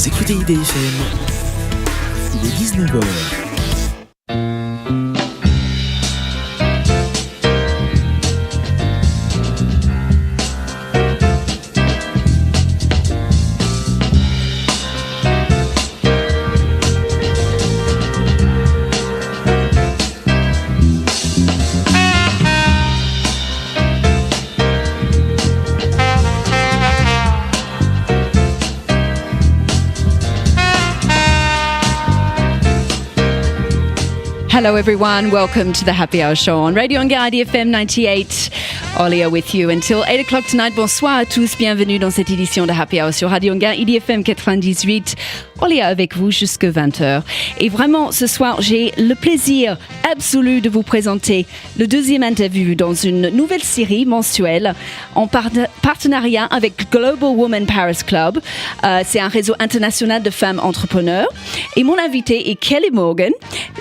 Vous écoutez IDFM, il est 19h. Hello everyone, welcome to the Happy Hour Show on Radio Anguin IDFM 98. Olia with you until 8 o'clock tonight. Bonsoir à tous, bienvenue dans cette édition de Happy Hour sur Radio Anguin IDFM 98. Olia avec vous jusque 20h. Et vraiment, ce soir, j'ai le plaisir absolu de vous présenter le deuxième interview dans une nouvelle série mensuelle en partenariat avec Global Women Paris Club. C'est un réseau international de femmes entrepreneurs. Et mon invitée est Kelly Morgan.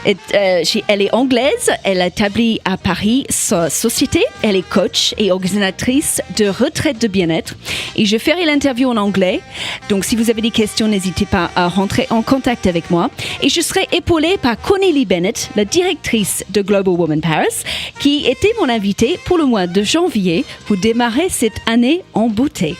Elle est anglaise, elle a établi à Paris sa société, elle est coach et organisatrice de retraite de bien-être. Et je ferai l'interview en anglais, donc si vous avez des questions, n'hésitez pas à rentrer en contact avec moi. Et je serai épaulée par Cornélie Bennett, la directrice de Global Women Paris, qui était mon invitée pour le mois de janvier pour démarrer cette année en beauté.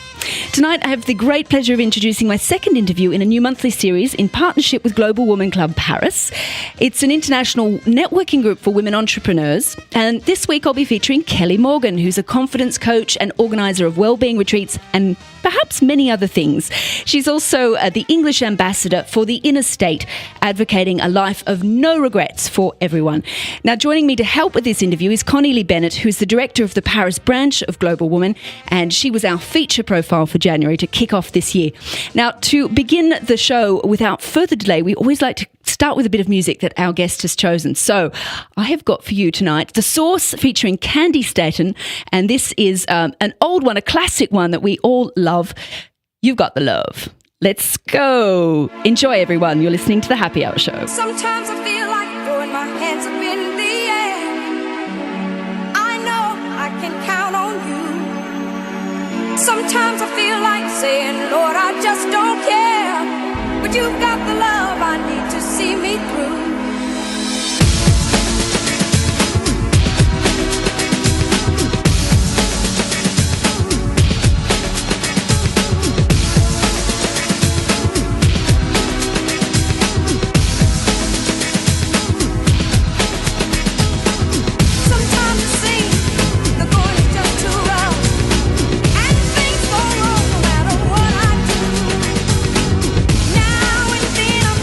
Tonight, I have the great pleasure of introducing my second interview in a new monthly series in partnership with Global Women Club Paris. It's an international networking group for women entrepreneurs. And this week, I'll be featuring Kelly Morgan, who's a confidence coach and organizer of wellbeing retreats and perhaps many other things. She's also the English ambassador for the Inner State, advocating a life of no regrets for everyone. Now, joining me to help with this interview is Cornélie Bennett, who's the director of the Paris branch of Global Women, and she was our feature profile for January to kick off this year. Now, to begin the show without further delay, we always like to start with a bit of music that our guest has chosen. So I have got for you tonight The Source featuring Candy Staton, and this is an old one, a classic one that we all love. You've Got the Love. Let's go. Enjoy, everyone. You're listening to The Happy Hour Show. Sometimes I feel like throwing my hands up in the air. I know I can count on you. Sometimes I feel like saying, Lord, I just don't care. But you've got the love I need to see me through. Now and then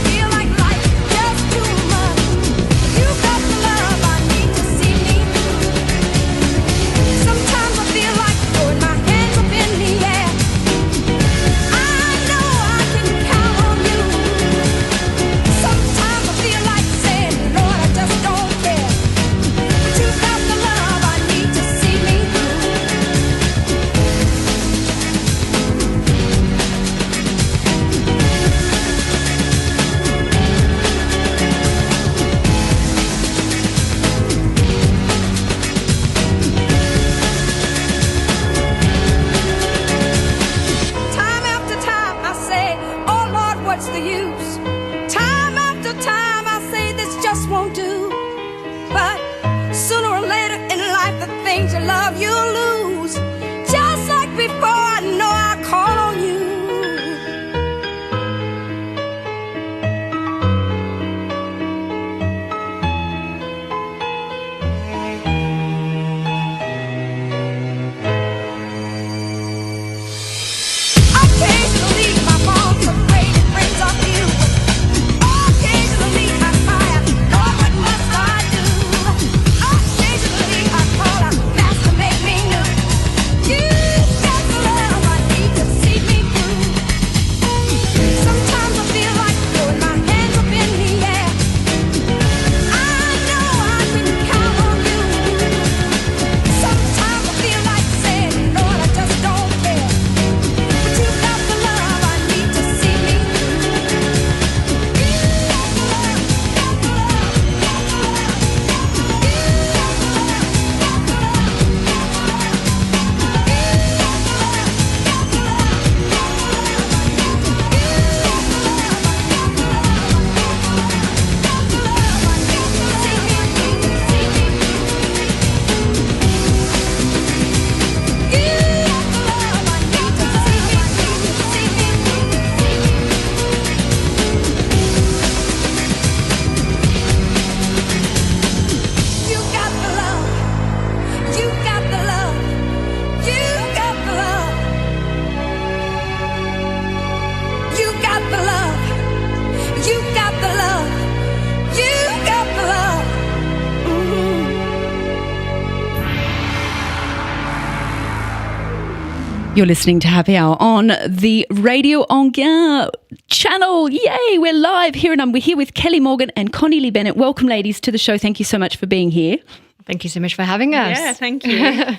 You're listening to Happy Hour on the Radio Anguin channel. Yay, we're live here and we're here with Kelly Morgan and Connie Lee Bennett. Welcome, ladies, to the show. Thank you so much for being here. Thank you so much for having us. Yeah, thank you.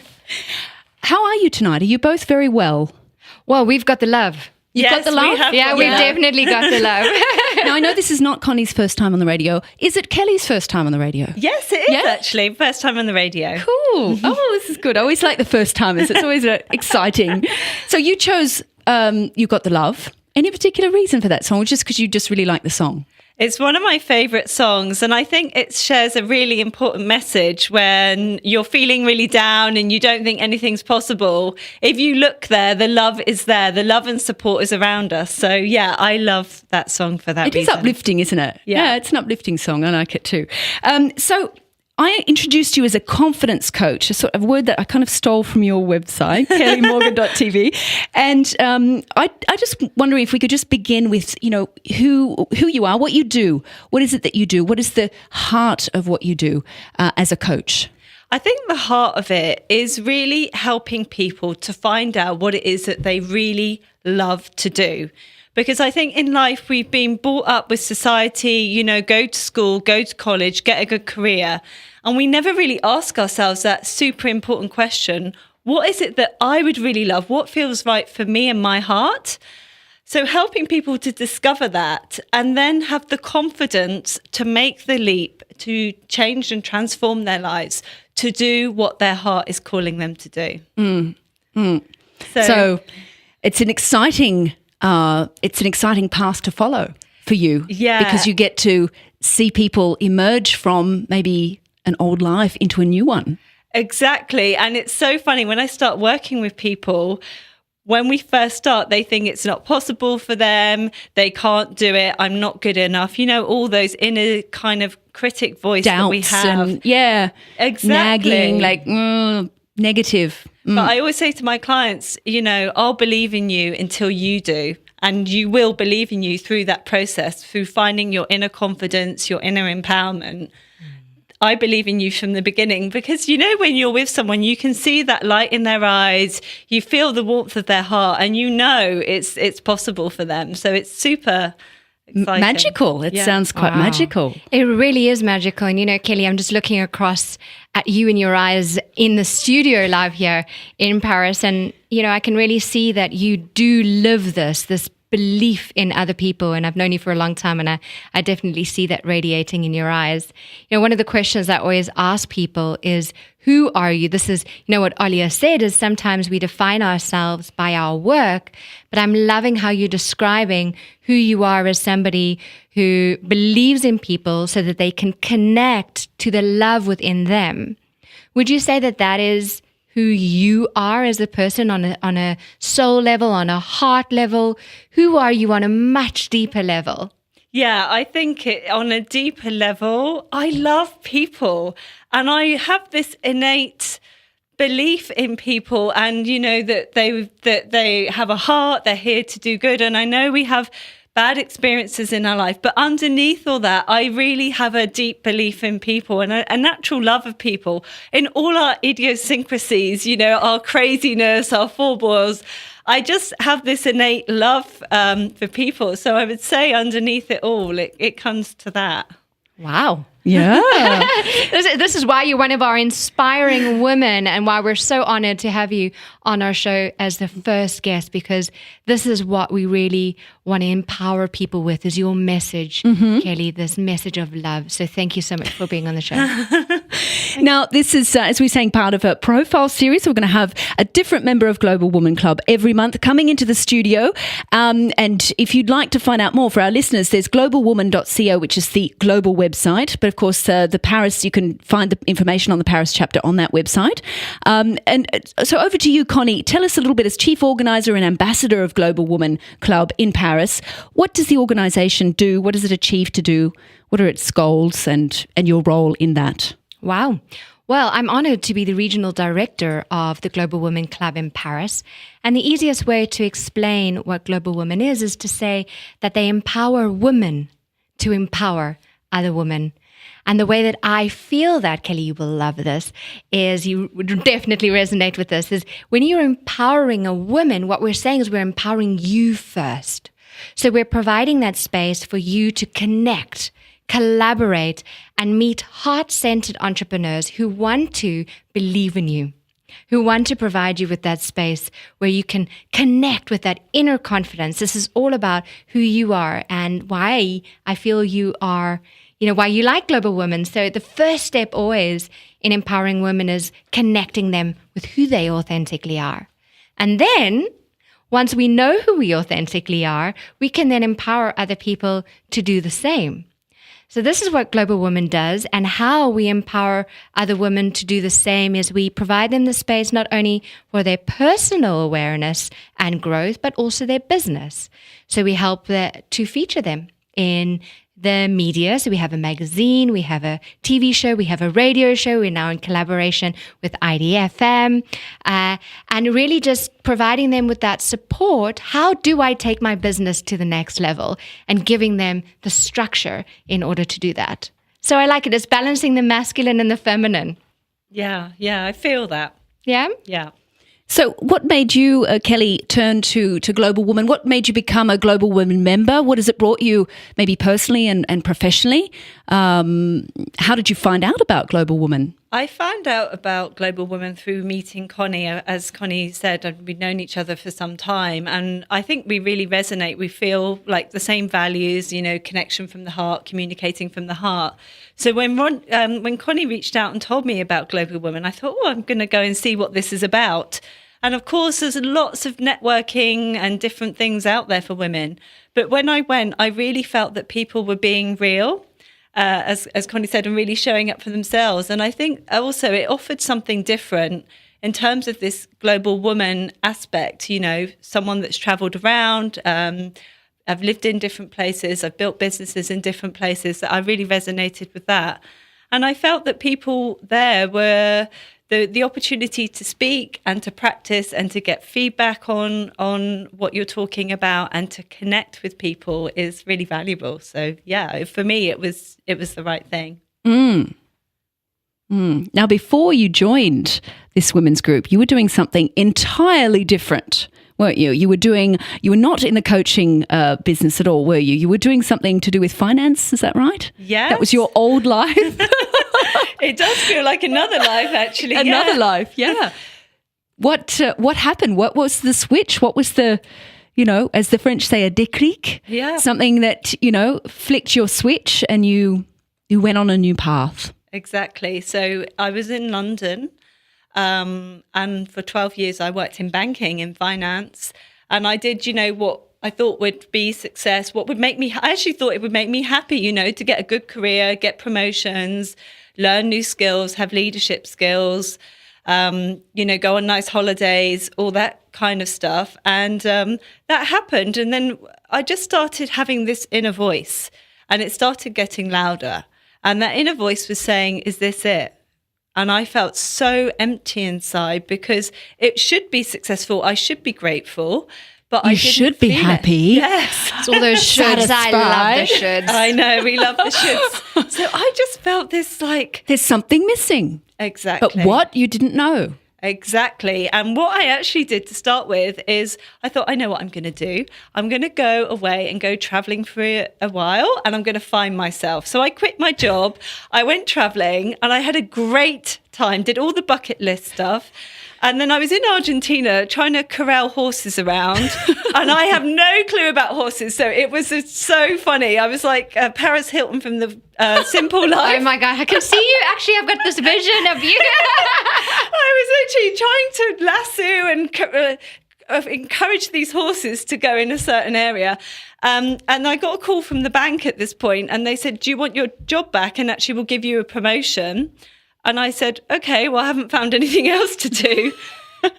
How are you tonight? Are you both very well? Well, we've got the love. You've got the love? We've definitely got the love. Now, I know this is not Connie's first time on the radio. Is it Kelly's first time on the radio? Yes, it is actually. First time on the radio. Cool. Oh, this is good. I always like the first timers. It's always exciting. So you chose You Got the Love. Any particular reason for that song, or just because you just really like the song? It's one of my favourite songs, and I think it shares a really important message when you're feeling really down and you don't think anything's possible. If you look there, the love is there. The love and support is around us. So, yeah, I love that song for that reason. It is uplifting, isn't it? Yeah, it's an uplifting song. I like it too. So I introduced you as a confidence coach, a sort of word that I kind of stole from your website, kellymorgan.tv. And I just wondering if we could just begin with, you know, who you are, what you do. What is it that you do? What is the heart of what you do as a coach? I think the heart of it is really helping people to find out what it is that they really love to do. Because I think in life we've been brought up with society, you know, go to school, go to college, get a good career. And we never really ask ourselves that super important question, what is it that I would really love? What feels right for me and my heart? So helping people to discover that and then have the confidence to make the leap, to change and transform their lives, to do what their heart is calling them to do. So it's an exciting path to follow for you. Yeah. Because you get to see people emerge from maybe an old life into a new one. Exactly. And it's so funny when I start working with people, when we first start, they think it's not possible for them. They can't do it. I'm not good enough. You know, all those inner kind of critic voice Doubts that we have. And, exactly. Nagging, like negative. But I always say to my clients, you know, I'll believe in you until you do. And you will believe in you through that process, through finding your inner confidence, your inner empowerment. I believe in you from the beginning because, you know, when you're with someone, you can see that light in their eyes, you feel the warmth of their heart, and you know it's possible for them. So it's super exciting. Magical. It sounds quite magical. It really is magical. And, you know, Kelly, I'm just looking across at you and your eyes in the studio live here in Paris. And, you know, I can really see that you do live this belief in other people. And I've known you for a long time, and I definitely see that radiating in your eyes. You know, one of the questions I always ask people is, who are you? This is, you know, what Olia said is sometimes we define ourselves by our work, but I'm loving how you're describing who you are as somebody who believes in people so that they can connect to the love within them. Would you say that that is who you are as a person on a soul level, on a heart level? Who are you on a much deeper level? Yeah, I think on a deeper level, I love people, and I have this innate belief in people, and you know that they have a heart, they're here to do good, and I know we have bad experiences in our life, but underneath all that, I really have a deep belief in people and a natural love of people in all our idiosyncrasies, you know, our craziness, our foibles. I just have this innate love for people. So I would say underneath it all, it comes to that. Wow. Yeah. This is why you're one of our inspiring women, and why we're so honored to have you on our show as the first guest, because this is what we really want to empower people with, is your message, Kelly, this message of love. So thank you so much for being on the show. Now, this is, as we were saying, part of a profile series. We're going to have a different member of Global Woman Club every month coming into the studio. And if you'd like to find out more for our listeners, there's globalwoman.co, which is the global website. But of course, the Paris, you can find the information on the Paris chapter on that website. And so over to you, Connie. Tell us a little bit, as chief organizer and ambassador of Global Woman Club in Paris, what does the organization do? What does it achieve to do? What are its goals and your role in that? Wow. Well, I'm honored to be the regional director of the Global Women Club in Paris. And the easiest way to explain what Global Women is to say that they empower women to empower other women. And the way that I feel that, Kelly, you will love this, is you would definitely resonate with this, is when you're empowering a woman, what we're saying is we're empowering you first. So we're providing that space for you to connect, collaborate, and meet heart-centered entrepreneurs who want to believe in you, who want to provide you with that space where you can connect with that inner confidence. This is all about who you are and why I feel you are, why you like Global Women. So the first step always in empowering women is connecting them with who they authentically are. And then once we know who we authentically are, we can then empower other people to do the same. So this is what Global Women does, and how we empower other women to do the same is we provide them the space not only for their personal awareness and growth, but also their business. So we help to feature them in the media. So we have a magazine, we have a TV show, we have a radio show. We're now in collaboration with IDFM, and really just providing them with that support. How do I take my business to the next level? And giving them the structure in order to do that. So I like it. It's balancing the masculine and the feminine. Yeah, I feel that. Yeah? Yeah. So what made you, Kelly, turn to Global Woman? What made you become a Global Woman member? What has it brought you, maybe personally and professionally? How did you find out about Global Woman? I found out about Global Women through meeting Connie. As Connie said, we'd known each other for some time, and I think we really resonate. We feel like the same values, connection from the heart, communicating from the heart. So when Connie reached out and told me about Global Women, I thought, I'm going to go and see what this is about. And of course, there's lots of networking and different things out there for women. But when I went, I really felt that people were being real. As Connie said, and really showing up for themselves. And I think also it offered something different in terms of this Global Woman aspect, someone that's traveled around. I've lived in different places. I've built businesses in different places. That I really resonated with that. And I felt that people there were the opportunity to speak and to practice and to get feedback on what you're talking about and to connect with people is really valuable. So yeah, for me, it was the right thing. Now, before you joined this women's group, you were doing something entirely different, weren't you? You were not in the coaching business at all, were you? You were doing something to do with finance, is that right? Yes. That was your old life? It does feel like another life, actually. Another life, yeah. What happened? What was the switch? What was the, as the French say, a déclic? Yeah. Something that, flicked your switch and you went on a new path. Exactly. So I was in London, and for 12 years I worked in banking, in finance, and I did, what I thought would be success, I actually thought it would make me happy, to get a good career, get promotions, learn new skills, have leadership skills, go on nice holidays, all that kind of stuff. And that happened. And then I just started having this inner voice, and it started getting louder. And that inner voice was saying, is this it? And I felt so empty inside because it should be successful. I should be grateful. But I should be happy. Yes. It's all those shoulds. I love the shoulds. I know, we love the shoulds. So I just felt this there's something missing. Exactly. But what? You didn't know. Exactly. And what I actually did to start with is I thought, I know what I'm going to do. I'm going to go away and go traveling for a while, and I'm going to find myself. So I quit my job. I went traveling and I had a great time, did all the bucket list stuff. And then I was in Argentina trying to corral horses around, and I have no clue about horses. So it was so funny. I was like Paris Hilton from the Simple Life. Oh my God, I can see you. Actually, I've got this vision of you. I was actually trying to lasso and encourage these horses to go in a certain area. And I got a call from the bank at this point, and they said, do you want your job back? And actually we'll give you a promotion. And I said, okay, well, I haven't found anything else to do.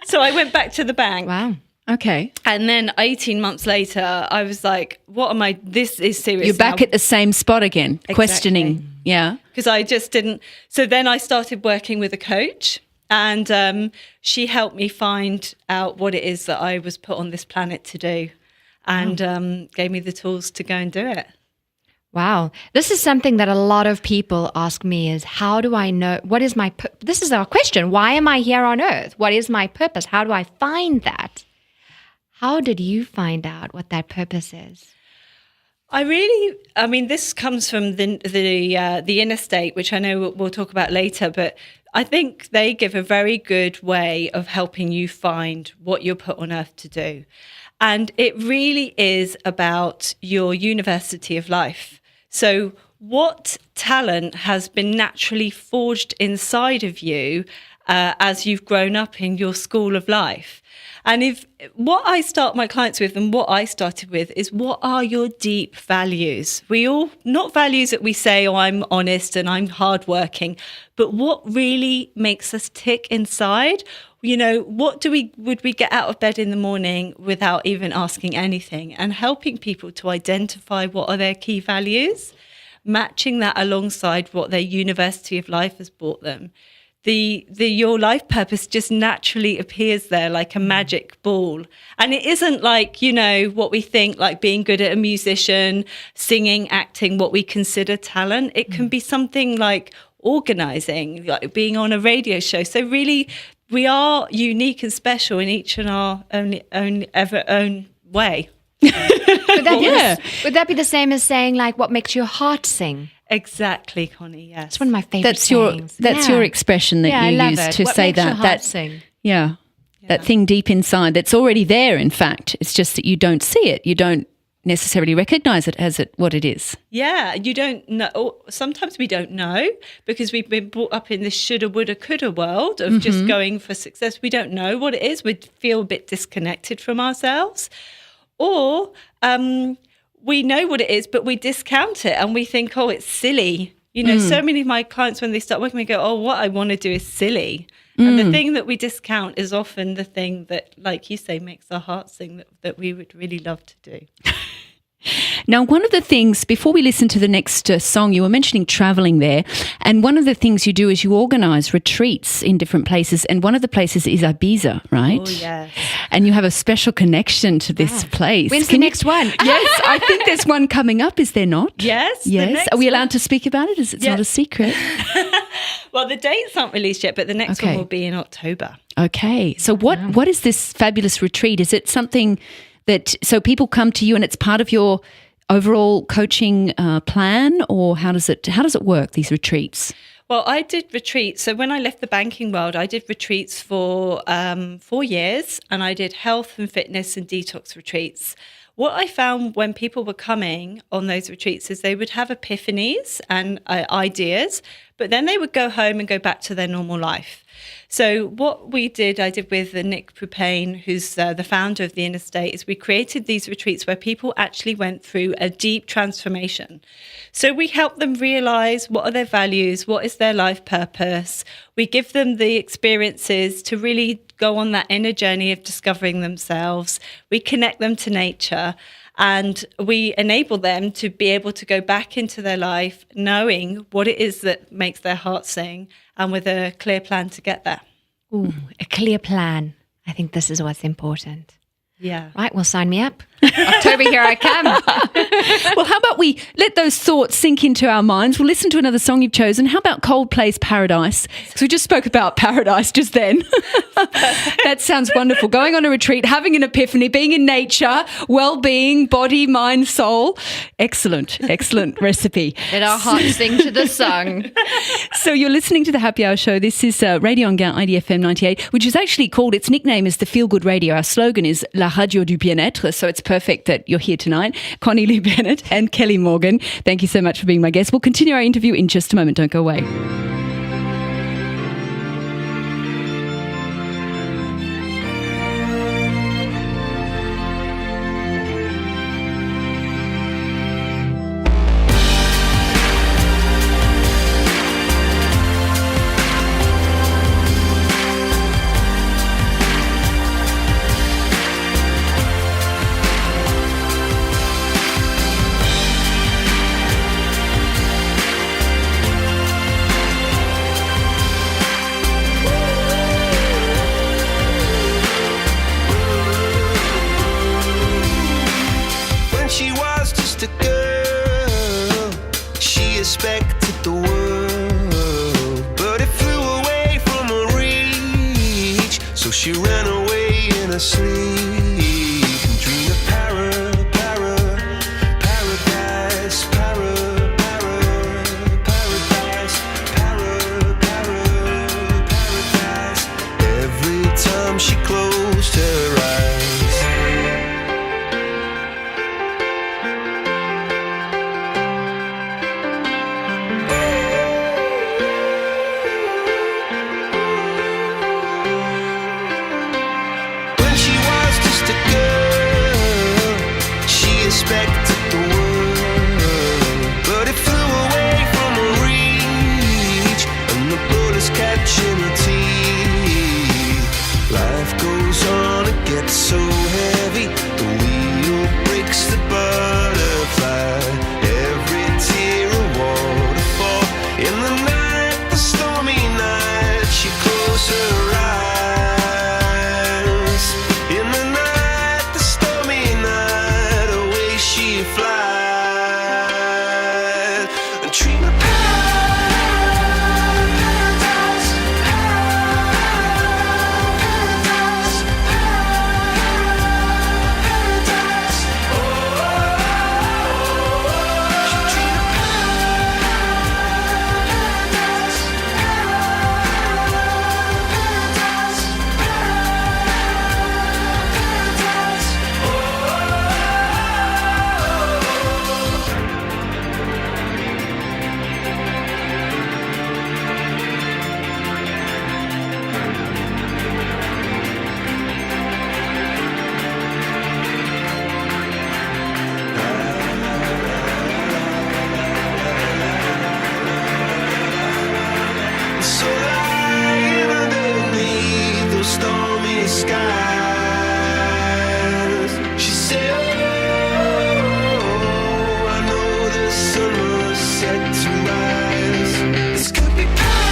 So I went back to the bank. Wow. Okay. And then 18 months later, I was like, this is serious. You're back now. at the same spot again, Exactly. questioning. Yeah. Because I just didn't. So then I started working with a coach, and she helped me find out what it is that I was put on this planet to do, and gave me the tools to go and do it. Wow. This is something that a lot of people ask me is, how do I know, what is my, this is our question. Why am I here on earth? What is my purpose? How do I find that? How did you find out what that purpose is? I mean, this comes from the Inner State, which I know we'll talk about later, but I think they give a very good way of helping you find what you're put on earth to do. And it really is about your university of life. So what talent has been naturally forged inside of you as you've grown up in your school of life? And if what I start my clients with and what I started with is, what are your deep values? We all, not values that we say, oh, I'm honest and I'm hardworking, but what really makes us tick inside? You know, what would we get out of bed in the morning without even asking anything? And helping people to identify what are their key values, matching that alongside what their university of life has brought them. Your life purpose just naturally appears there like a magic ball. And it isn't like, you know, what we think, like being good at a musician, singing, acting, what we consider talent. It can be something like organizing, like being on a radio show. So really, we are unique and special in each in our own way. Would that be the same as saying, like, what makes your heart sing? Exactly, Connie. Yes, it's one of my favorite sayings. That's your expression that you use to what say makes your that. heart sing? Yeah, that thing deep inside that's already there. In fact, it's just that you don't see it. You don't necessarily recognize it as what it is. Yeah, you don't know. Sometimes we don't know because we've been brought up in this shoulda, woulda, coulda world of just going for success. We don't know what it is. We feel a bit disconnected from ourselves, or we know what it is, but we discount it and we think, oh, it's silly. You know, so many of my clients, when they start working, they go, oh, what I want to do is silly. And the thing that we discount is often the thing that, like you say, makes our hearts sing, that we would really love to do. Now, one of the things, before we listen to the next song, you were mentioning traveling there. And one of the things you do is you organize retreats in different places. And one of the places is Ibiza, right? Oh, yes. And you have a special connection to this place. When's the next one? Yes, I think there's one coming up, is there not? Yes. Yes. Are we allowed to speak about it? It's not a secret. Well, the dates aren't released yet, but the next one will be in October. Okay. So what is this fabulous retreat? Is it something so people come to you and it's part of your overall coaching plan, or how does it work, these retreats? Well, I did retreats. So when I left the banking world, I did retreats for 4 years, and I did health and fitness and detox retreats. What I found when people were coming on those retreats is they would have epiphanies and ideas, but then they would go home and go back to their normal life. So what I did with Nick Pupane, who's the founder of the Inner State, is we created these retreats where people actually went through a deep transformation. So we help them realize what are their values, what is their life purpose. We give them the experiences to really go on that inner journey of discovering themselves. We connect them to nature. And we enable them to be able to go back into their life knowing what it is that makes their heart sing, and with a clear plan to get there. Ooh, a clear plan. I think this is what's important. Yeah. Right, well, sign me up. October, here I come. Well, how about we let those thoughts sink into our minds? We'll listen to another song you've chosen. How about Coldplay's Paradise? Because we just spoke about paradise just then. That sounds wonderful. Going on a retreat, having an epiphany, being in nature, well-being, body, mind, soul. Excellent recipe. Let our hearts sing to the song. So you're listening to the Happy Hour Show. This is Radio Anguin IDFM 98, which is actually called, its nickname is the Feel Good Radio. Our slogan is La Radio du Bien-être, so it's perfect that you're here tonight. Connie Lee Bennett and Kelly Morgan, thank you so much for being my guest. We'll continue our interview in just a moment. Don't go away. I sleep and dream of paradise, paradise. Every time she closed her eyes. When she was just a girl, she expected the world, but it flew away from her reach, and the bullets catching her teeth. Life goes on, it gets so heavy, the wheel breaks the butterfly. Every tear a waterfall. In the night, the stormy night, she closed her eyes. In the night, the stormy night, away she flies. And dream of paradise, paradise, paradise. Oh, she dream of paradise, paradise, paradise. So lying underneath those stormy skies, she said, oh, I know the sun was set to rise. This could be paradise,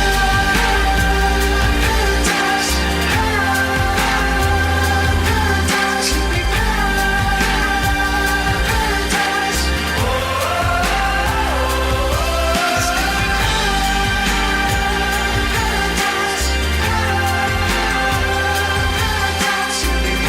paradise, could be paradise. Oh, this could be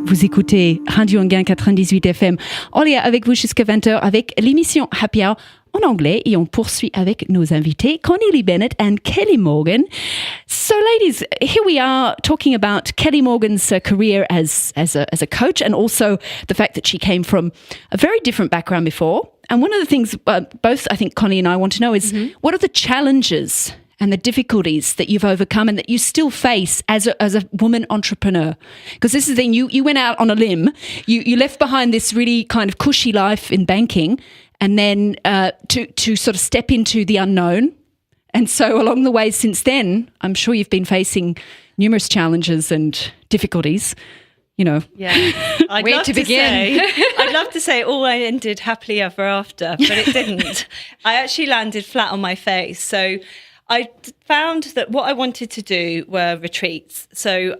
Vous écoutez Radio Anguin 98 FM. On est avec vous jusqu'à 20h avec l'émission Happy Hour en anglais et on poursuit avec nos invités Cornelie Bennett and Kelly Morgan. So ladies, here we are talking about Kelly Morgan's career as a coach, and also the fact that she came from a very different background before. And one of the things both I think Connie and I want to know is what are the challenges and the difficulties that you've overcome and that you still face as a woman entrepreneur? Because this is the thing, you went out on a limb, you left behind this really kind of cushy life in banking, and then to sort of step into the unknown. And so along the way since then, I'm sure you've been facing numerous challenges and difficulties. You know. Yeah. I'd Where love to begin? I'd love to say all I ended happily ever after, but it didn't. I actually landed flat on my face. So I found that what I wanted to do were retreats. So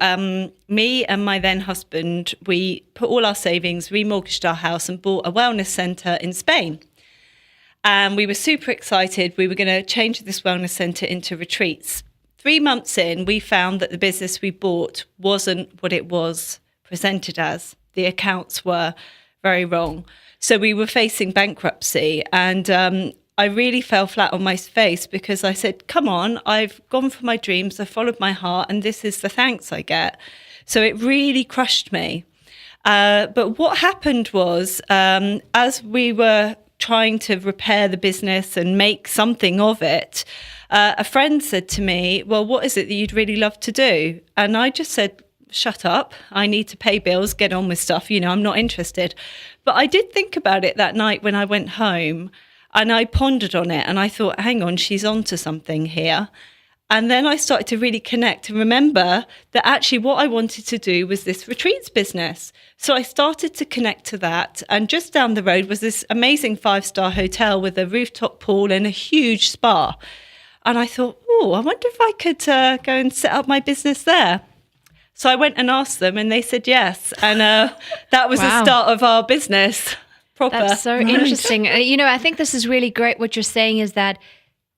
me and my then husband, we put all our savings, remortgaged our house and bought a wellness centre in Spain. And we were super excited. We were going to change this wellness centre into retreats. 3 months in, we found that the business we bought wasn't what it was presented as. The accounts were very wrong. So we were facing bankruptcy. And I really fell flat on my face because I said, come on, I've gone for my dreams, I followed my heart, and this is the thanks I get. So it really crushed me. But what happened was, as we were trying to repair the business and make something of it, a friend said to me, well, what is it that you'd really love to do? And I just said, shut up. I need to pay bills, get on with stuff. I'm not interested. But I did think about it that night when I went home, and I pondered on it, and I thought, hang on, she's onto something here. And then I started to really connect and remember that actually what I wanted to do was this retreats business. So I started to connect to that. And just down the road was this amazing 5-star hotel with a rooftop pool and a huge spa. And I thought, I wonder if I could go and set up my business there. So I went and asked them, and they said yes. And that was the start of our business proper. That's so interesting. I think this is really great. What you're saying is that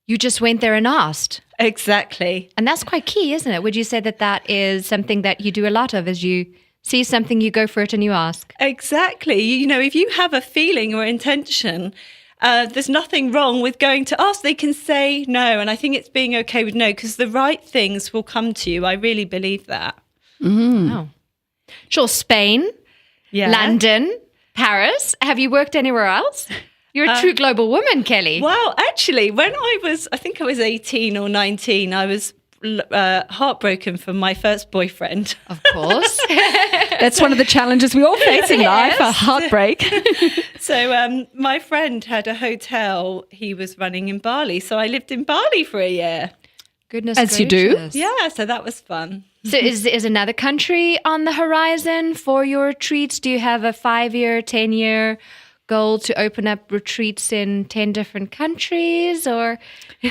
you just went there and asked. Exactly. And that's quite key, isn't it? Would you say that is something that you do a lot of, as you see something, you go for it and you ask? Exactly. If you have a feeling or intention, there's nothing wrong with going to ask. They can say no. And I think it's being okay with no, because the right things will come to you. I really believe that. Wow. Sure. Spain, Yeah. London, Paris. Have you worked anywhere else? You're a true global woman, Kelly. Well, actually, when I think I was 18 or 19, I was heartbroken from my first boyfriend. Of course. That's one of the challenges we all face in life, a heartbreak. So my friend had a hotel he was running in Bali. So I lived in Bali for a year. Goodness As you do. gracious. Yeah, so that was fun. So is another country on the horizon for your retreats? Do you have a 5-year, 10-year goal to open up retreats in 10 different countries, or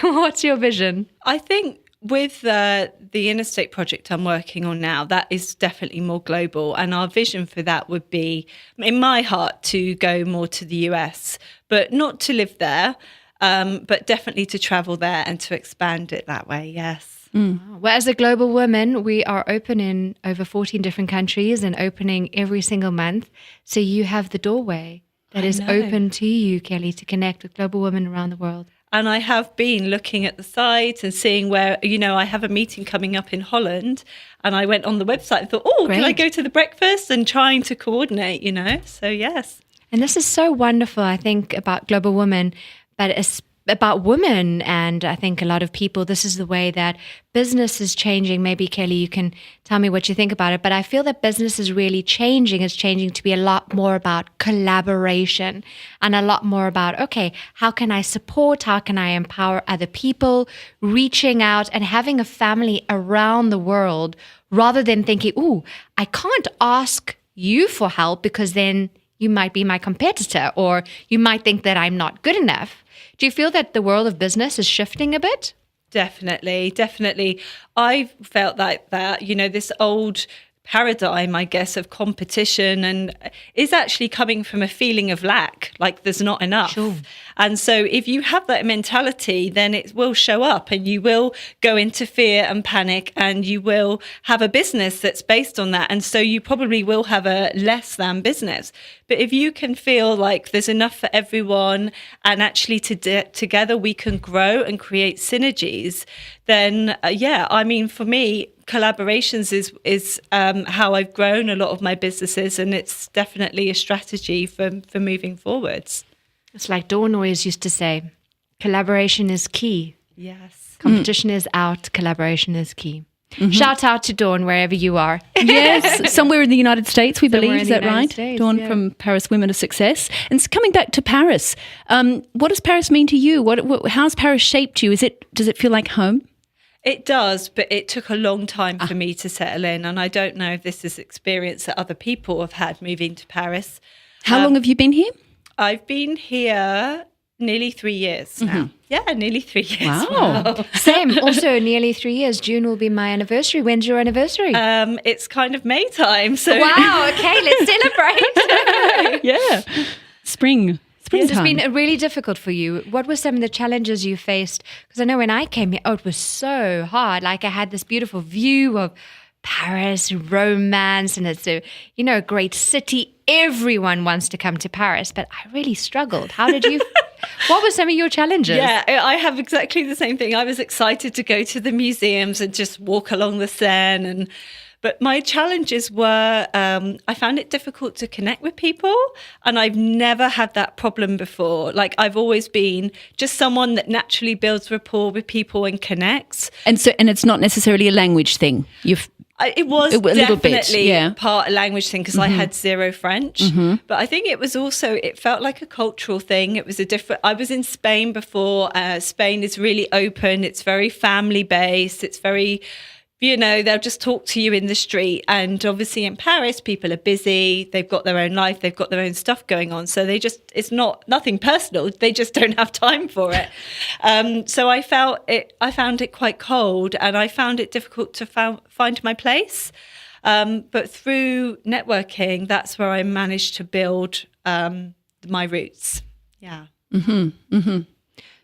what's your vision? I think with the Interstate project I'm working on now, that is definitely more global. And our vision for that would be, in my heart, to go more to the US, but not to live there, but definitely to travel there and to expand it that way, yes. Well, as a global woman, we are open in over 14 different countries and opening every single month. So you have the doorway that is open to you, Kelly, to connect with global women around the world. And I have been looking at the site and seeing where, I have a meeting coming up in Holland, and I went on the website and thought, can I Great. go to the breakfast, and trying to coordinate, So, yes. And this is so wonderful, I think, about global women, but it's about women. And I think a lot of people, this is the way that business is changing. Maybe, Kelly, you can tell me what you think about it. But I feel that business is really changing. It's changing to be a lot more about collaboration and a lot more about, okay, how can I support? How can I empower other people? Reaching out and having a family around the world, rather than thinking, I can't ask you for help because then you might be my competitor, or you might think that I'm not good enough. Do you feel that the world of business is shifting a bit? Definitely. I've felt like that, this old paradigm, I guess, of competition, and is actually coming from a feeling of lack, like there's not enough. Sure. And so if you have that mentality, then it will show up, and you will go into fear and panic, and you will have a business that's based on that. And so you probably will have a less than business. But if you can feel like there's enough for everyone, and actually together we can grow and create synergies, then for me, collaborations is how I've grown a lot of my businesses, and it's definitely a strategy for moving forwards. It's like Dawn always used to say, collaboration is key. Yes. Competition is out, collaboration is key. Shout out to Dawn wherever you are. Yes, somewhere in the United States, we Somewhere believe. in Is the that United right? States, Dawn yeah. from Paris Women of Success. And coming back to Paris, what does Paris mean to you? How's Paris shaped you? Does it feel like home? It does, but it took a long time for me to settle in. And I don't know if this is experience that other people have had moving to Paris. How long have you been here? I've been here nearly 3 years now. Yeah, nearly 3 years. Wow. Same, also nearly 3 years. June will be my anniversary. When's your anniversary? It's kind of May time. So Wow, okay, let's celebrate. Yeah. Springtime. Yes, it's been really difficult for you. What were some of the challenges you faced? Because I know when I came here, it was so hard. Like I had this beautiful view of Paris, romance, and it's a great city. Everyone wants to come to Paris, but I really struggled. How did you? What were some of your challenges? Yeah, I have exactly the same thing. I was excited to go to the museums and just walk along the Seine, But my challenges were I found it difficult to connect with people, and I've never had that problem before. Like, I've always been just someone that naturally builds rapport with people and connects. And it's not necessarily a language thing. It was a little bit, definitely yeah. part a language thing because I had zero French. But I think it was also, it felt like a cultural thing. It was I was in Spain before. Spain is really open. It's very family based. It's very, they'll just talk to you in the street. And obviously in Paris, people are busy. They've got their own life. They've got their own stuff going on. So it's nothing personal. They just don't have time for it. So I found it quite cold, and I found it difficult to find my place. But through networking, that's where I managed to build my roots. Yeah.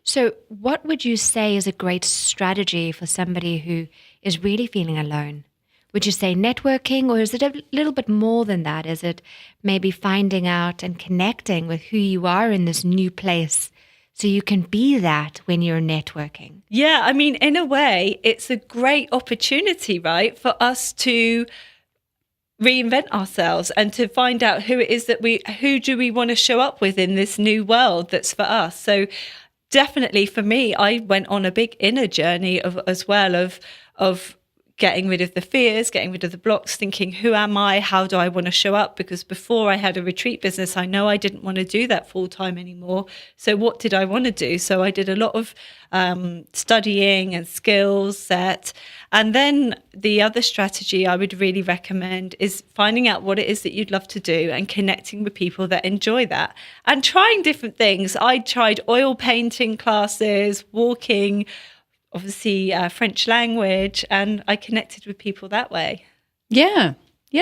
So what would you say is a great strategy for somebody who is really feeling alone? Would you say networking, or is it a little bit more than that? Is it maybe finding out and connecting with who you are in this new place so you can be that when you're networking? Yeah, I mean, in a way, it's a great opportunity, right, for us to reinvent ourselves and to find out who it is who do we want to show up with in this new world that's for us. So definitely for me, I went on a big inner journey of getting rid of the fears, getting rid of the blocks, thinking, who am I? How do I want to show up? Because before I had a retreat business, I know I didn't want to do that full time anymore. So what did I want to do? So I did a lot of studying and skills set. And then the other strategy I would really recommend is finding out what it is that you'd love to do and connecting with people that enjoy that and trying different things. I tried oil painting classes, walking, obviously French language, and I connected with people that way. Yeah.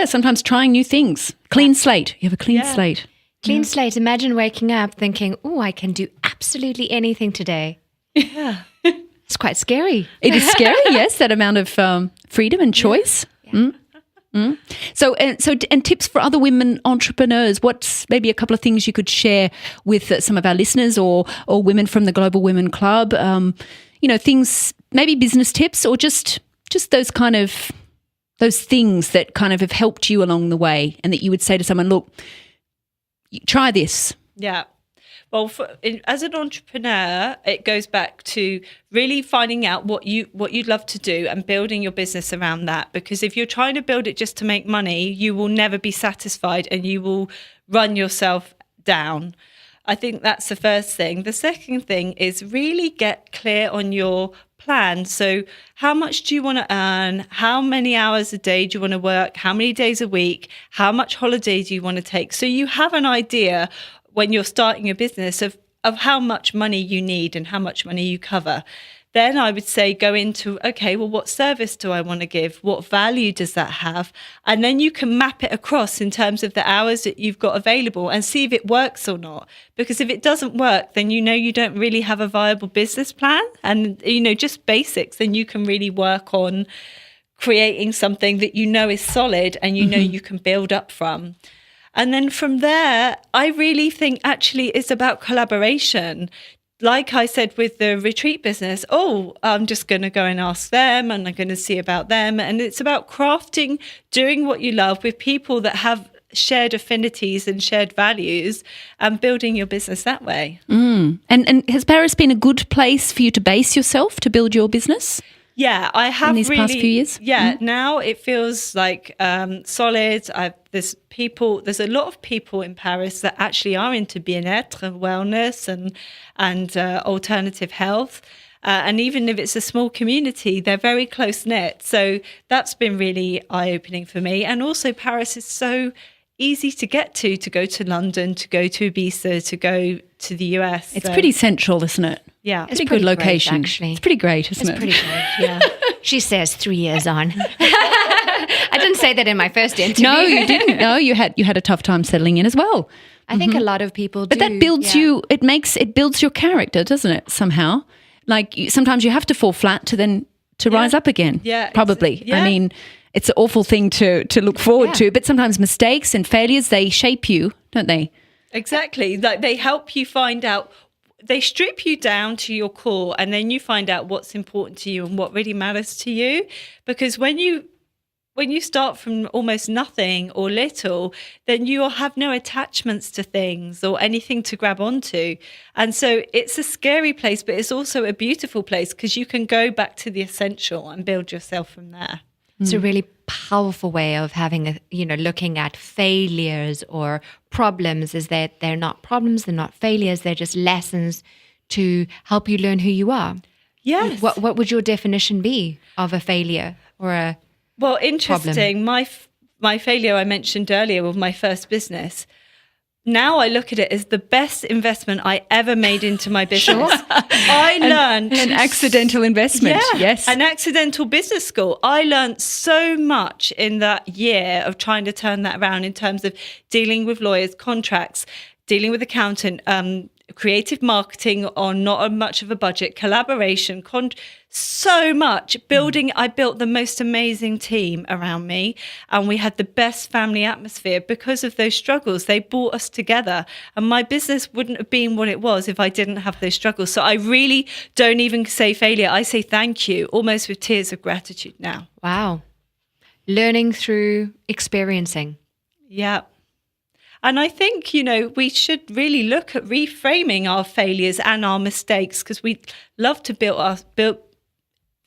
Sometimes trying new things. Clean slate. You have a clean slate. Clean slate. Imagine waking up thinking, oh, I can do absolutely anything today. Yeah. It's quite scary. It is scary, yes, that amount of freedom and choice. Yeah. So tips for other women entrepreneurs. What's maybe a couple of things you could share with some of our listeners or women from the Global Women Club? Things, maybe business tips, or just those kind of those things that kind of have helped you along the way, and that you would say to someone, look, try this. Yeah. Well, as an entrepreneur, it goes back to really finding out what you'd love to do and building your business around that. Because if you're trying to build it just to make money, you will never be satisfied and you will run yourself down. I think that's the first thing. The second thing is really get clear on your plan. So how much do you want to earn? How many hours a day do you want to work? How many days a week? How much holiday do you want to take? So you have an idea when you're starting a business of how much money you need and how much money you cover. Then I would say go into, okay, well, what service do I want to give? What value does that have? And then you can map it across in terms of the hours that you've got available and see if it works or not. Because if it doesn't work, then you don't really have a viable business plan and, just basics. Then you can really work on creating something that is solid and you can build up from. And then from there, I really think actually it's about collaboration. Like I said with the retreat business, I'm just going to go and ask them and I'm going to see about them. And it's about doing what you love with people that have shared affinities and shared values and building your business that way. And has Paris been a good place for you to base yourself, to build your business? Yeah, I have in these past few years. Yeah, now it feels like solid. There's a lot of people in Paris that actually are into bien-être, wellness, and alternative health. And even if it's a small community, they're very close knit. So that's been really eye opening for me. And also, Paris is so easy to get to go to London, to go to Ibiza, to go to the US. It's pretty central, isn't it? Yeah. It's a good location. Great, actually. It's pretty great, isn't it? It's pretty great, yeah. She says 3 years on. I didn't say that in my first interview. No, you didn't. No, you had a tough time settling in as well. I think a lot of people do. But that builds you, it builds your character, doesn't it, somehow? Like sometimes you have to fall flat to rise up again. Yeah. Probably. Yeah. I mean, it's an awful thing to look forward to, but sometimes mistakes and failures, they shape you, don't they? Exactly. Like they help you find out, they strip you down to your core, and then you find out what's important to you and what really matters to you. Because when you when you start from almost nothing or little, then you'll have no attachments to things or anything to grab onto. And so it's a scary place, but it's also a beautiful place because you can go back to the essential and build yourself from there. It's a really powerful way of having looking at failures or problems, is that they're not problems, they're not failures, they're just lessons to help you learn who you are. Yes. What would your definition be of a failure or a Well, interesting. My failure I mentioned earlier with my first business. Now I look at it as the best investment I ever made into my business. I learned an accidental investment. Yes. An accidental business school. I learned so much in that year of trying to turn that around in terms of dealing with lawyers, contracts, dealing with accountant, creative marketing on not much of a budget, collaboration, so much building. I built the most amazing team around me, and we had the best family atmosphere because of those struggles. They brought us together, and my business wouldn't have been what it was if I didn't have those struggles. So I really don't even say failure. I say thank you, almost with tears of gratitude now. wow, learning through experiencing. Yeah. And I think, we should really look at reframing our failures and our mistakes, because we love to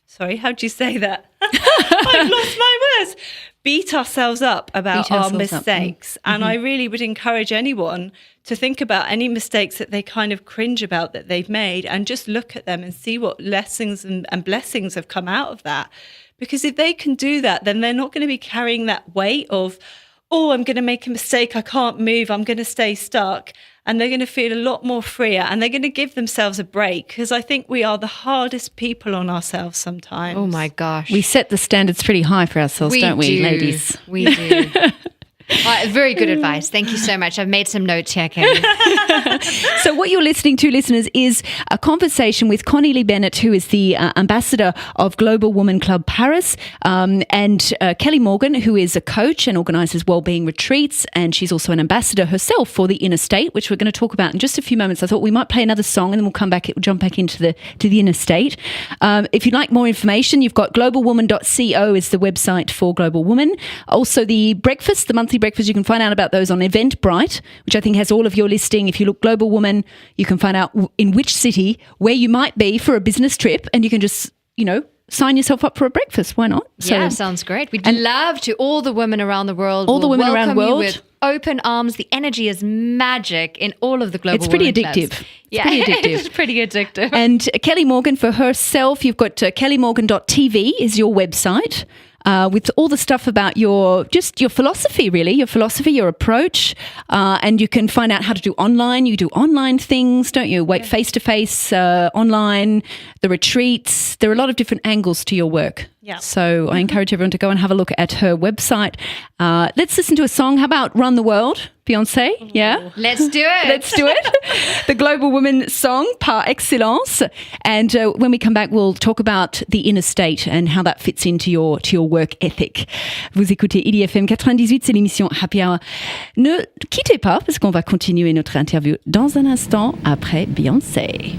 sorry, how do you say that? I've lost my words. Beat ourselves up about Beat our ourselves up. mistakes. And I really would encourage anyone to think about any mistakes that they kind of cringe about that they've made, and just look at them and see what lessons and blessings have come out of that. Because if they can do that, then they're not going to be carrying that weight of, oh, I'm going to make a mistake, I can't move, I'm going to stay stuck. And they're going to feel a lot more freer, and they're going to give themselves a break, because I think we are the hardest people on ourselves sometimes. Oh my gosh. We set the standards pretty high for ourselves, don't we, do. ladies? We do. Very good advice. Thank you so much. I've made some notes here, Kelly. So what you're listening to, listeners, is a conversation with Connie Lee Bennett, who is the ambassador of Global Woman Club Paris, and Kelly Morgan, who is a coach and organises wellbeing retreats, and she's also an ambassador herself for the Inner State, which we're going to talk about in just a few moments. I thought we might play another song, and then we'll jump back into the Inner State. If you'd like more information, you've got globalwoman.co is the website for Global Woman. Also, the monthly breakfast, you can find out about those on Eventbrite, which I think has all of your listing. If you look Global Woman, you can find out in which city where you might be for a business trip, and you can just, sign yourself up for a breakfast. Why not? Yeah, sounds great. We'd love to. All the women around the world. All the women around the world. With open arms. The energy is magic in all of the Global It's pretty Women addictive. clubs. It's pretty addictive. It's pretty addictive. And Kelly Morgan for herself, you've got kellymorgan.tv is your website. With all the stuff about your philosophy, really, your approach. And you can find out how to do online. You do online things, don't you? Face-to-face, online, the retreats. There are a lot of different angles to your work. Yeah. So I encourage everyone to go and have a look at her website. Let's listen to a song. How about Run the World, Beyonce? Yeah? Let's do it. Let's do it. The Global Women song par excellence. And when we come back, we'll talk about the inner state and how that fits into your work ethic. Vous écoutez IDFM 98, c'est l'émission Happy Hour. Ne quittez pas parce qu'on va continuer notre interview dans un instant après Beyoncé.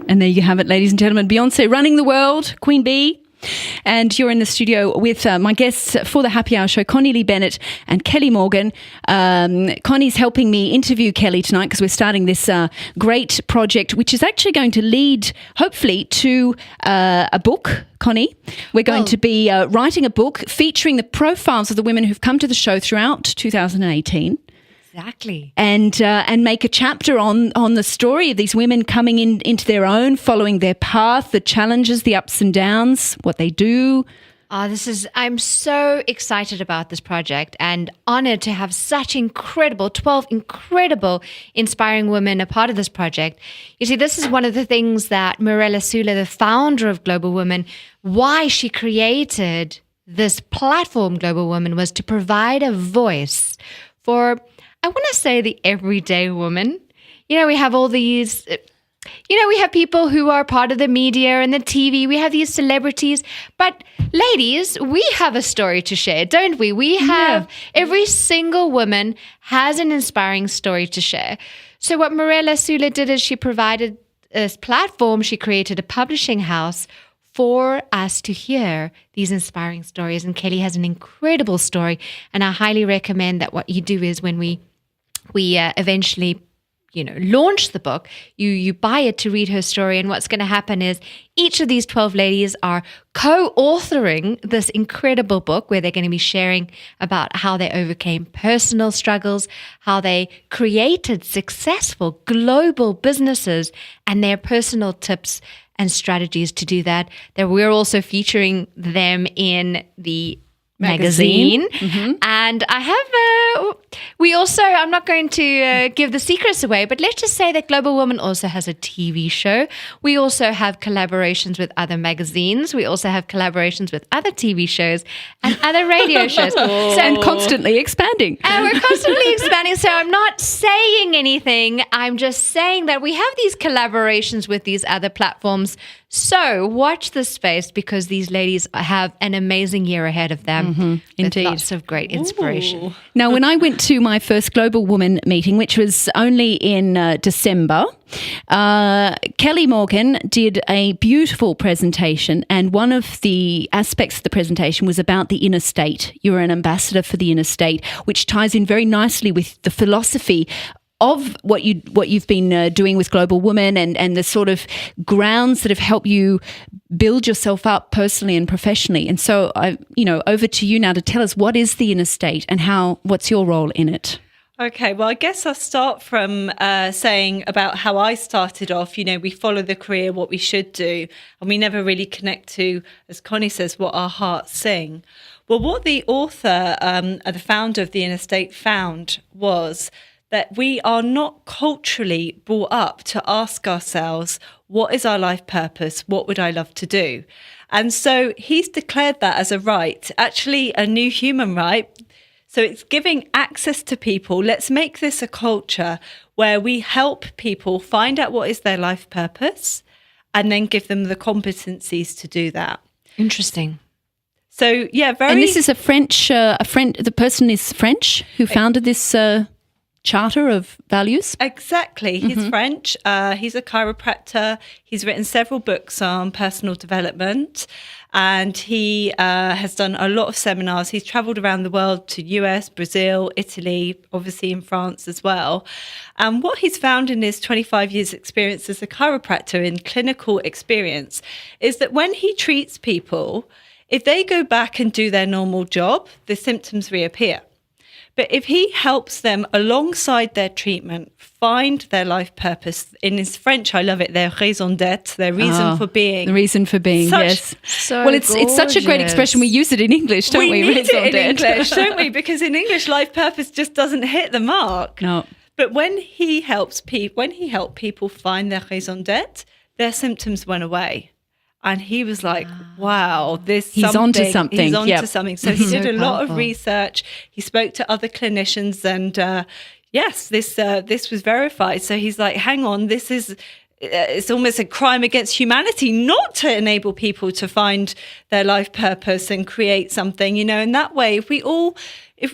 And there you have it, ladies and gentlemen. Beyonce running the world, Queen Bee. And you're in the studio with my guests for the Happy Hour show, Connie Lee Bennett and Kelly Morgan. Connie's helping me interview Kelly tonight because we're starting this great project, which is actually going to lead, hopefully, to a book. Connie, we're going to be writing a book featuring the profiles of the women who've come to the show throughout 2018. Exactly. And make a chapter on the story of these women coming into their own, following their path, the challenges, the ups and downs, what they do. I'm so excited about this project and honored to have such 12 incredible, inspiring women a part of this project. You see, this is one of the things that Mirella Sula, the founder of Global Women, why she created this platform, Global Women, was to provide a voice for, I want to say, the everyday woman. You know, we have all these, we have people who are part of the media and the TV. We have these celebrities. But ladies, we have a story to share, don't we? We have, every single woman has an inspiring story to share. So what Mirella Sula did is she provided this platform. She created a publishing house for us to hear these inspiring stories. And Kelly has an incredible story. And I highly recommend that what you do is when we eventually, launch the book, you buy it to read her story. And what's going to happen is each of these 12 ladies are co-authoring this incredible book where they're going to be sharing about how they overcame personal struggles, how they created successful global businesses, and their personal tips and strategies to do that. That we're also featuring them in the magazine. And I have I'm not going to give the secrets away, but let's just say that Global Woman also has a TV show. We also have collaborations with other magazines. We also have collaborations with other TV shows and other radio shows. And constantly expanding. And we're constantly expanding. So I'm not saying anything. I'm just saying that we have these collaborations with these other platforms. So watch this space because these ladies have an amazing year ahead of them. With Indeed. lots of great inspiration. Now, when I went to my first Global Woman meeting, which was only in December, Kelly Morgan did a beautiful presentation, and one of the aspects of the presentation was about the inner state. You're an ambassador for the inner state, which ties in very nicely with the philosophy of what you've been doing with Global Women and the sort of grounds that have helped you build yourself up personally and professionally. And so, over to you now to tell us, what is the inner state and what's your role in it? Okay, well, I guess I'll start from saying about how I started off. We follow the career, what we should do, and we never really connect to, as Connie says, what our hearts sing. Well, what the author, the founder of the Inner State, found was that we are not culturally brought up to ask ourselves, what is our life purpose? What would I love to do? And so he's declared that as a right, actually a new human right. So it's giving access to people. Let's make this a culture where we help people find out what is their life purpose and then give them the competencies to do that. Interesting. So, very... And this is the person is French who founded this charter of values? Exactly. He's French. He's a chiropractor. He's written several books on personal development, and he has done a lot of seminars. He's traveled around the world to US, Brazil, Italy, obviously in France as well. And what he's found in his 25 years experience as a chiropractor in clinical experience is that when he treats people, if they go back and do their normal job, the symptoms reappear. But if he helps them alongside their treatment find their life purpose, in his French, I love it, their raison d'être, their reason for being. The reason for being, yes. So well, it's such a great expression. We use it in English, don't we? We need Raison it in d'être. English, don't we? Because in English, life purpose just doesn't hit the mark. No. But when he helped people find their raison d'être, their symptoms went away. And he was like, wow, he's onto something. He's onto something. So he did a lot of powerful. research. He spoke to other clinicians and yes, this was verified. So he's like, hang on, this is, it's almost a crime against humanity not to enable people to find their life purpose and create something, and that way,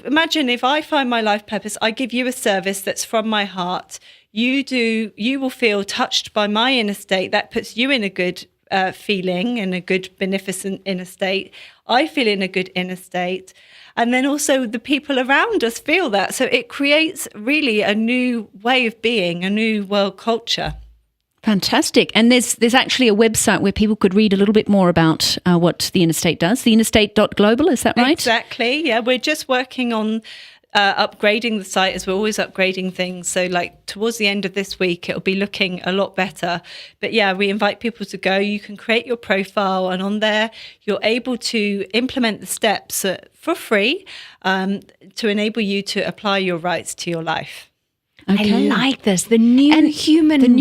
imagine if I find my life purpose, I give you a service that's from my heart. you will feel touched by my inner state. That puts you in a good feeling, in a good, beneficent inner state. I feel in a good inner state. And then also the people around us feel that. So it creates really a new way of being, a new world culture. Fantastic. And there's actually a website where people could read a little bit more about what the Inner State does. The innerstate.global, is that right? Exactly. Yeah, we're just working on upgrading the site, as we're always upgrading things. So like towards the end of this week, it'll be looking a lot better. But yeah, we invite people to go. You can create your profile, and on there, you're able to implement the steps for free to enable you to apply your rights to your life. Okay. I like this. The new human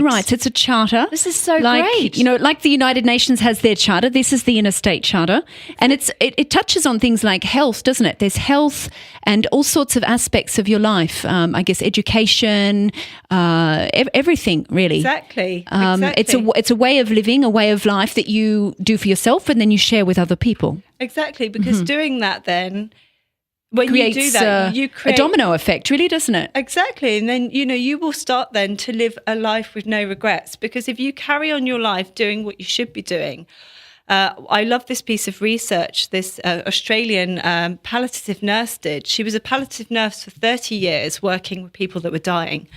rights. It's a charter. This is so great. You know, like the United Nations has their charter. This is the Inner State Charter. And it touches on things like health, doesn't it? There's health and all sorts of aspects of your life. I guess education, everything really. Exactly. It's a way of living, a way of life that you do for yourself and then you share with other people. Exactly. Because doing that then, when creates you do that, you create a domino effect, really, doesn't it? Exactly. And then, you will start then to live a life with no regrets. Because if you carry on your life doing what you should be doing, I love this piece of research this Australian palliative nurse did. She was a palliative nurse for 30 years working with people that were dying.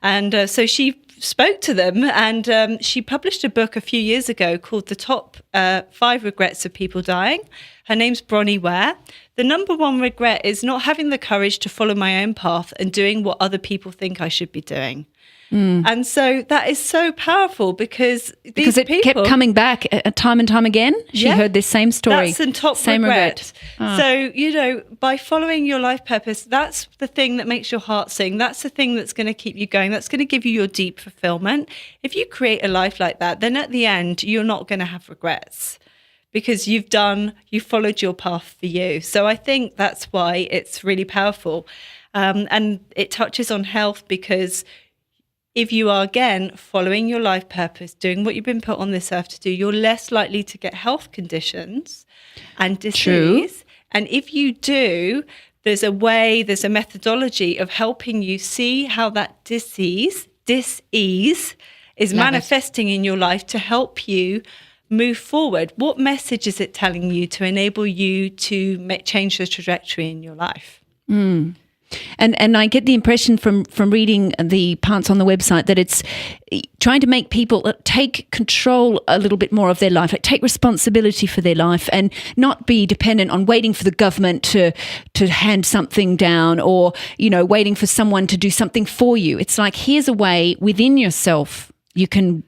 And so she spoke to them, and she published a book a few years ago called The Top 5 Regrets of People Dying. Her name's Bronnie Ware. The number one regret is not having the courage to follow my own path and doing what other people think I should be doing. And so that is so powerful because it people kept coming back time and time again. She heard this same story. That's the top same regret. So, by following your life purpose, that's the thing that makes your heart sing. That's the thing that's going to keep you going. That's going to give you your deep fulfillment. If you create a life like that, then at the end, you're not going to have regrets because you've followed your path for you. So I think that's why it's really powerful. And it touches on health because if you are, again, following your life purpose, doing what you've been put on this earth to do, you're less likely to get health conditions and disease. True. And if you do, there's a methodology of helping you see how that dis-ease is manifesting in your life to help you move forward. What message is it telling you to enable you to change the trajectory in your life? And I get the impression from reading the parts on the website that it's trying to make people take control a little bit more of their life, like take responsibility for their life and not be dependent on waiting for the government to hand something down or, waiting for someone to do something for you. It's like, here's a way within yourself you can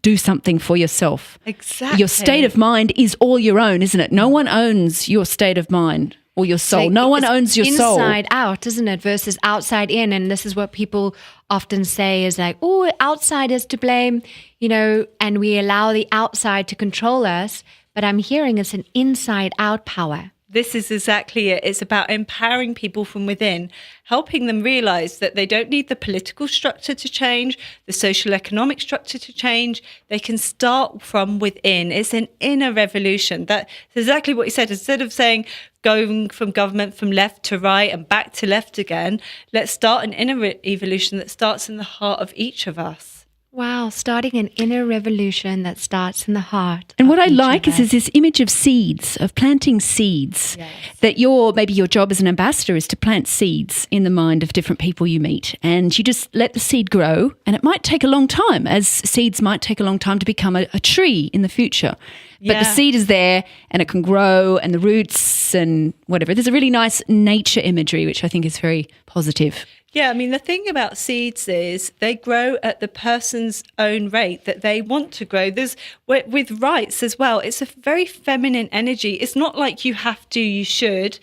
do something for yourself. Exactly. Your state of mind is all your own, isn't it? No one owns your state of mind. Or your soul. Like, no one owns your soul. Inside out, isn't it? Versus outside in. And this is what people often say is like, oh, outside is to blame, and we allow the outside to control us. But I'm hearing it's an inside out power. This is exactly it. It's about empowering people from within, helping them realize that they don't need the political structure to change, the social economic structure to change. They can start from within. It's an inner revolution. That's exactly what he said. Instead of saying going from government from left to right and back to left again, let's start an inner evolution that starts in the heart of each of us. Wow, starting an inner revolution that starts in the heart. And what I like is this image of seeds, of planting seeds, that maybe your job as an ambassador is to plant seeds in the mind of different people you meet. And you just let the seed grow. And it might take a long time, as seeds might take a long time to become a tree in the future. But the seed is there and it can grow, and the roots and whatever. There's a really nice nature imagery, which I think is very positive. Yeah, I mean, the thing about seeds is they grow at the person's own rate that they want to grow. There's with rights as well. It's a very feminine energy. It's not like you have to, you should.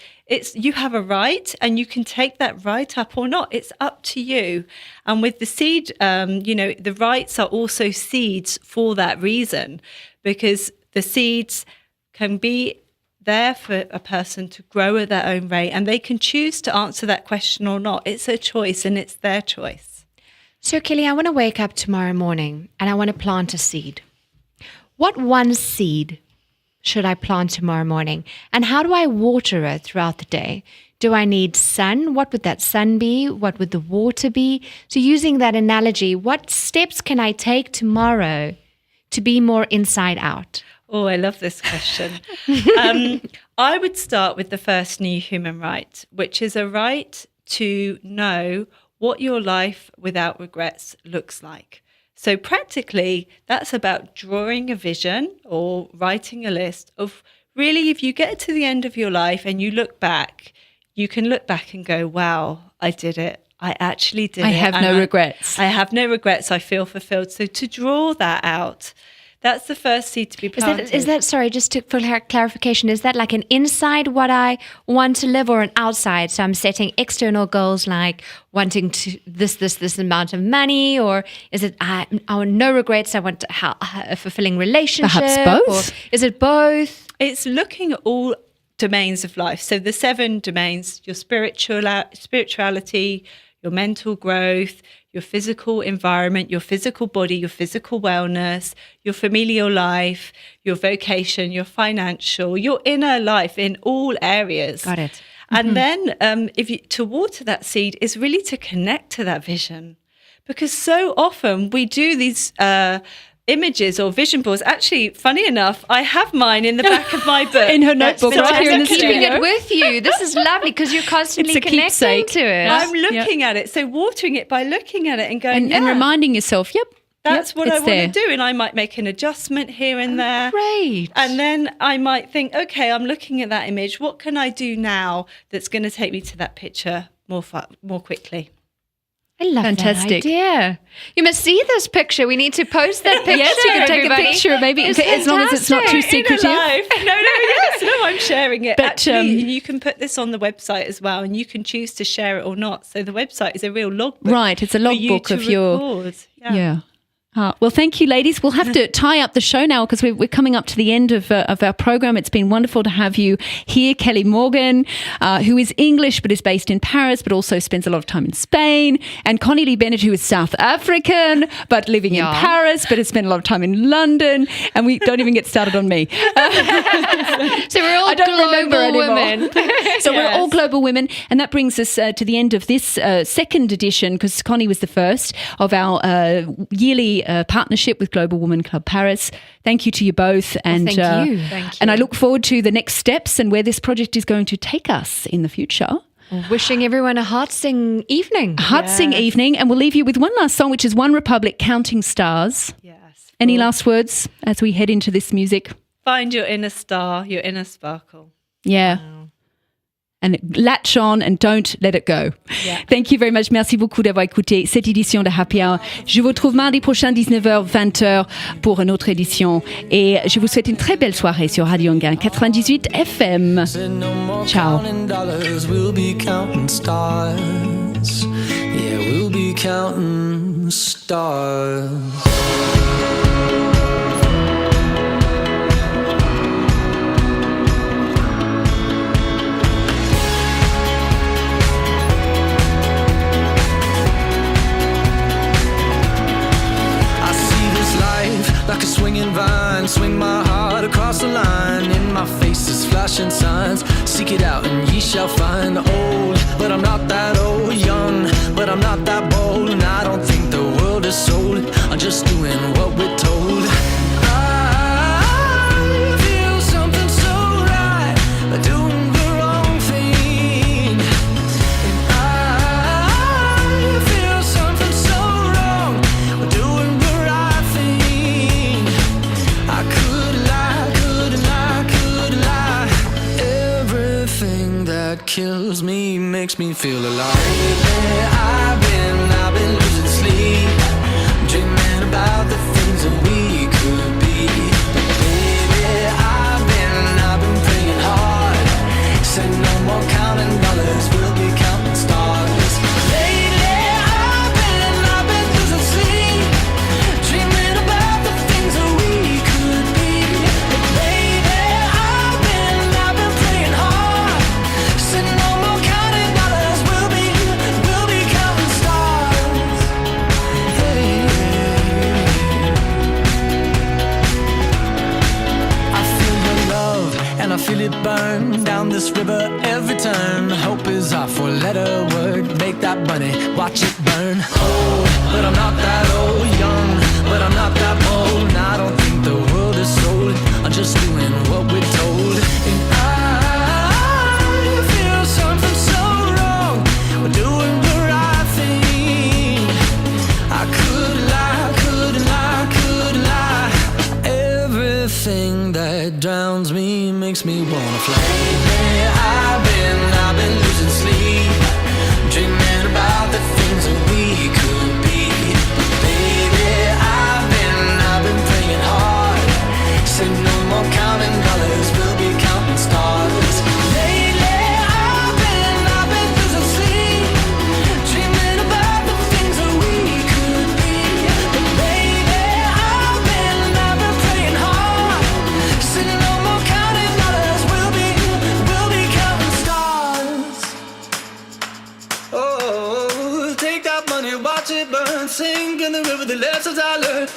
You have a right and you can take that right up or not. It's up to you. And with the seed, the rights are also seeds for that reason, because the seeds can be there for a person to grow at their own rate, and they can choose to answer that question or not. It's a choice and it's their choice. So Kelly, I want to wake up tomorrow morning and I want to plant a seed. What one seed should I plant tomorrow morning? And how do I water it throughout the day? Do I need sun? What would that sun be? What would the water be? So using that analogy, what steps can I take tomorrow to be more inside out? Oh, I love this question. I would start with the first new human right, which is a right to know what your life without regrets looks like. So practically, that's about drawing a vision or writing a list of really, if you get to the end of your life and you look back, you can look back and go, wow, I did it. I actually did it. I have no regrets. I have no regrets. I feel fulfilled. So to draw that out, that's the first seed to be planted. Is that sorry, just for clarification, is that like an inside what I want to live or an outside? So I'm setting external goals like wanting to this amount of money, or is it I want no regrets, I want to have a fulfilling relationship? Perhaps both? Or is it both? It's looking at all domains of life. So the 7 domains, your spirituality, your mental growth, your physical environment, your physical body, your physical wellness, your familial life, your vocation, your financial, your inner life in all areas. Got it. And then to water that seed is really to connect to that vision. Because so often we do these images or vision boards. Actually, funny enough, I have mine in the back of my book. In her notebook, So right I'm here in the looking Keeping studio. it with you. This is lovely because you're constantly It's a connecting keepsake. to it. I'm looking at it. So watering it by looking at it and going, And reminding yourself, that's what I it's want there. to do. And I might make an adjustment here and there. Great. And then I might think, okay, I'm looking at that image. What can I do now that's going to take me to that picture more quickly? I love Fantastic. that idea. You must see this picture. We need to post that picture. Yes, you can take everybody. a picture, maybe, It's as long as it's not too fantastic. secretive. Live. No, I'm sharing it. But, Actually, you can put this on the website as well, and you can choose to share it or not. So the website is a real logbook. Right, it's a for you logbook to of your... record. Yeah. Well, thank you, ladies. We'll have to tie up the show now because we're coming up to the end of our program. It's been wonderful to have you here, Kelly Morgan, who is English but is based in Paris, but also spends a lot of time in Spain, and Connie Lee Bennett, who is South African but living in Paris, but has spent a lot of time in London. And we don't even get started on me. So we're all I don't remember global anymore. women. So we're all global women, and that brings us to the end of this second edition, because Connie was the first of our yearly partnership with Global Women Club Paris. Thank you to you both, and thank you. And I look forward to the next steps and where this project is going to take us in the future. Wishing everyone a heart sing evening. Heart Sing evening, and we'll leave you with one last song, which is One Republic, Counting Stars. Yes. Any last words as we head into this music? Find your inner star, your inner sparkle. Yeah. And latch on and don't let it go. Yeah. Thank you very much. Merci beaucoup d'avoir écouté cette édition de Happy Hour. Je vous retrouve mardi prochain, 19h, 20h pour une autre édition. Et je vous souhaite une très belle soirée sur Radio Anguin 98 FM. Said no more Ciao. counting dollars, we'll be counting stars. Yeah, we'll be counting stars. I see this life like a swinging vine. Swing my heart across the line. In my face is flashing signs. Seek it out and ye shall find. Old, but I'm not that old. Young, but I'm not that bold. And I don't think the world is sold. I'm just doing what we're told. I feel something so right, doing the wrong thing. And I feel something so wrong, doing the right thing. I could lie. Everything that kills me makes me feel alive. Lately, I've been losing sleep, dreaming about the things that we could be. But baby, I've been praying hard. Said no more counting dollars, we'll be counting stars. Lately, I've been losing sleep, dreaming about the things that we could be. But baby, I've been praying hard. Said no more counting dollars, we'll be counting stars. Hey. I feel your love and I feel it burn down this river every turn. Hope is is our four-letter word. Make that money, watch it burn. Old, but I'm not that old. Young, but I'm not that bold. And I don't think the world is sold. I'm just doing what we're told. And I feel something so wrong. We're doing the right thing. I could lie, couldn't lie, couldn't lie. Everything that drowns me makes me wanna fly. I've been losing sleep, dreaming about the things that we could be. Baby, I've been praying hard. Said no more counting dollars, we'll be counting stars. Lately, I've been losing sleep, dreaming about the things that we could be. But baby, I've been praying hard. Said no more counting dollars, we'll be counting stars. Oh, take that money, watch it burn. Sink in the river, the lessons I learned.